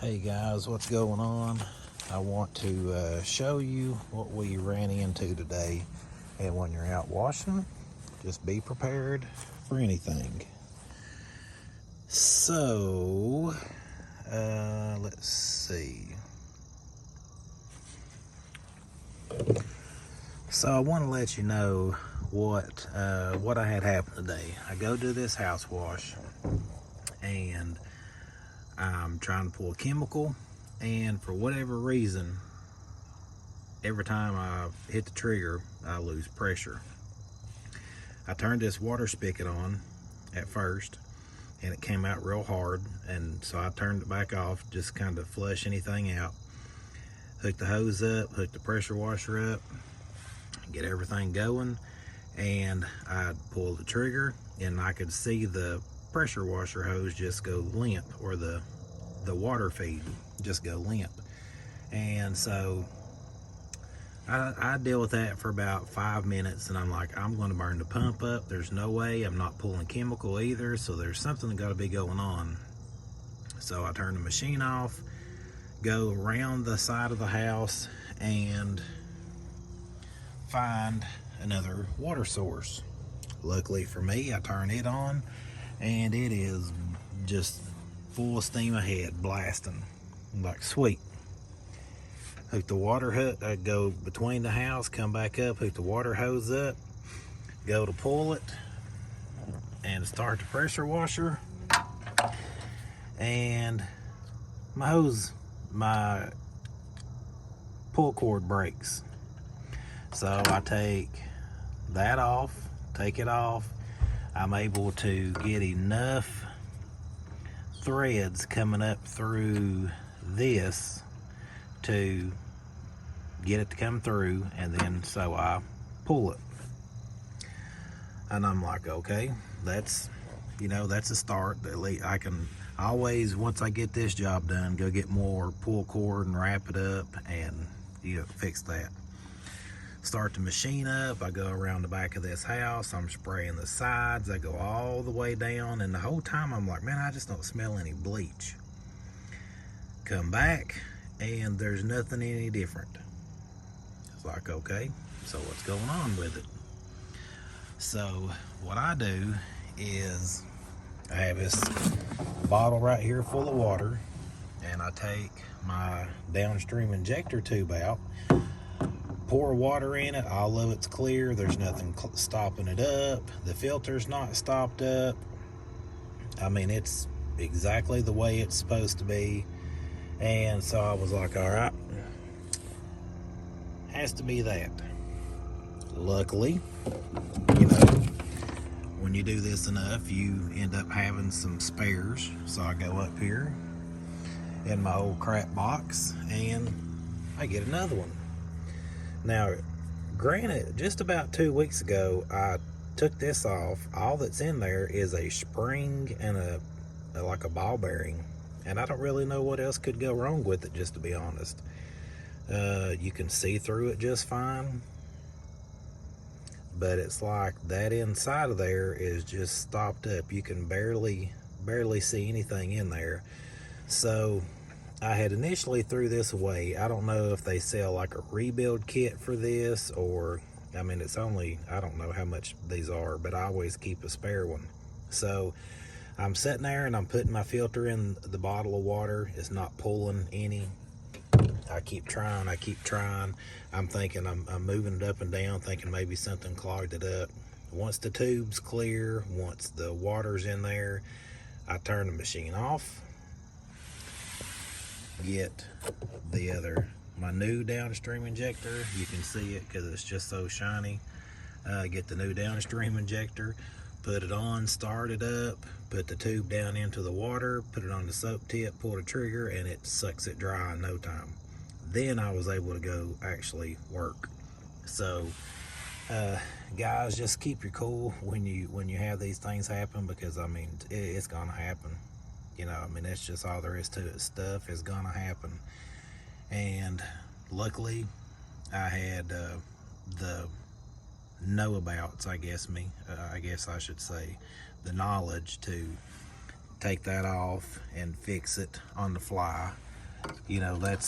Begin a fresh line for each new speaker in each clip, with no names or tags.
Hey guys, what's going on? I want to show you what we ran into today. And when you're out washing, just be prepared for anything. So, let's see. So I want to let you know what I had happen today. I go do this house wash, and I'm trying to pull a chemical, and for whatever reason, every time I hit the trigger, I lose pressure. I turned this water spigot on at first, and it came out real hard, and so I turned it back off, just kind of flush anything out. Hooked the hose up, hooked the pressure washer up, get everything going, and I pulled the trigger, and I could see the pressure washer hose just go limp, or the water feed just go limp. And so I deal with that for about 5 minutes, and I'm like, I'm going to burn the pump up. There's no way. I'm not pulling chemical either, so there's something got to be going on. So I turn the machine off, go around the side of the house, and find another water source. Luckily for me, I turn it on, and it is just full steam ahead, blasting. I'm like, sweet. Hook the water hose, go between the house, come back up, hook the water hose up, go to pull it, and start the pressure washer, and my pull cord breaks. So I take that off, take it off. I'm able to get enough threads coming up through this to get it to come through, and then so I pull it. And I'm like, okay, that's a start. At least I can always, once I get this job done, go get more pull cord and wrap it up and fix that. Start the machine up. I go around the back of this house. I'm spraying the sides. I go all the way down, and the whole time I'm like, man, I just don't smell any bleach. Come back, and there's nothing any different. It's like, okay, so what's going on with it? So what I do is I have this bottle right here full of water, and I take my downstream injector tube out, pour water in it. All of it's clear. There's nothing stopping it up. The filter's not stopped up. I mean, it's exactly the way it's supposed to be. And so I was like, all right, has to be that. Luckily, when you do this enough, you end up having some spares. So I go up here in my old crap box, and I get another one. Now, granted, just about 2 weeks ago, I took this off. All that's in there is a spring and like a ball bearing. And I don't really know what else could go wrong with it, just to be honest. You can see through it just fine. But it's like that inside of there is just stopped up. You can barely see anything in there. So I had initially threw this away. I don't know if they sell like a rebuild kit for this, or I mean, it's only, I don't know how much these are, but I always keep a spare one. So I'm sitting there and I'm putting my filter in the bottle of water. It's not pulling any. I keep trying. I'm thinking, I'm moving it up and down, thinking maybe something clogged it up. Once the tube's clear, once the water's in there, I turn the machine off, get my new downstream injector. You can see it because it's just so shiny. Get the new downstream injector, put it on, start it up, put the tube down into the water, put it on the soap tip, pull the trigger, and it sucks it dry in no time. Then I was able to go actually work. So guys, just keep your cool when you have these things happen, because I mean, it's gonna happen. I mean, that's just all there is to it. Stuff is gonna happen. And luckily I had the know-abouts, I guess I should say, the knowledge to take that off and fix it on the fly. you know, it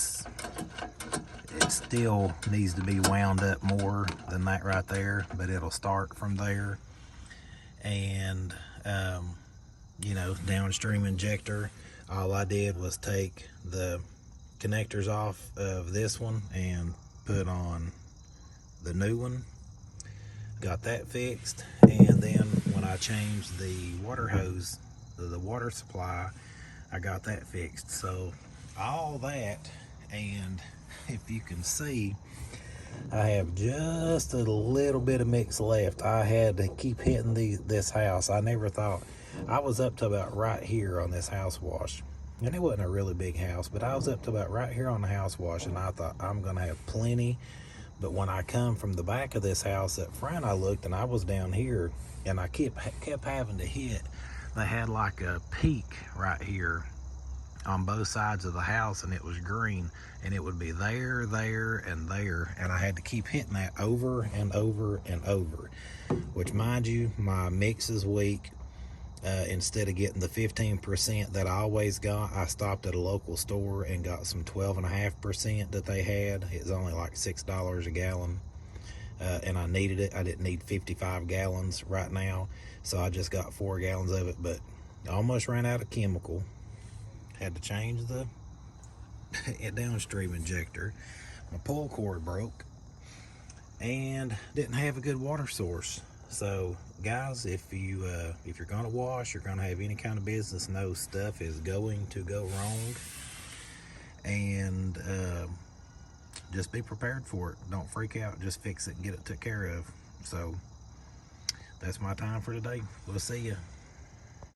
still needs to be wound up more than that right there, but it'll start from there. And you know, downstream injector, all I did was take the connectors off of this one and put on the new one. Got that fixed, and then when I changed the water hose, the water supply, I got that fixed. So all that, and if you can see, I have just a little bit of mix left. I had to keep hitting this house. I never thought, I was up to about right here on this house wash, and it wasn't a really big house, but I was up to about right here on the house wash, and I thought I'm gonna have plenty. But when I come from the back of this house up front, I looked and I was down here, and I kept having to hit. They had like a peak right here on both sides of the house, and it was green, and it would be there, and there, and I had to keep hitting that over and over and over, which, mind you, my mix is weak. Instead of getting the 15% that I always got, I stopped at a local store and got some 12.5% that they had. It was only like $6 a gallon, and I needed it. I didn't need 55 gallons right now, so I just got 4 gallons of it, but I almost ran out of chemical. Had to change the downstream injector. My pull cord broke, and didn't have a good water source. So guys, if you're gonna wash, you're gonna have any kind of business, know stuff is going to go wrong, and just be prepared for it. Don't freak out, just fix it and get it took care of. So that's my time for today. We'll see you.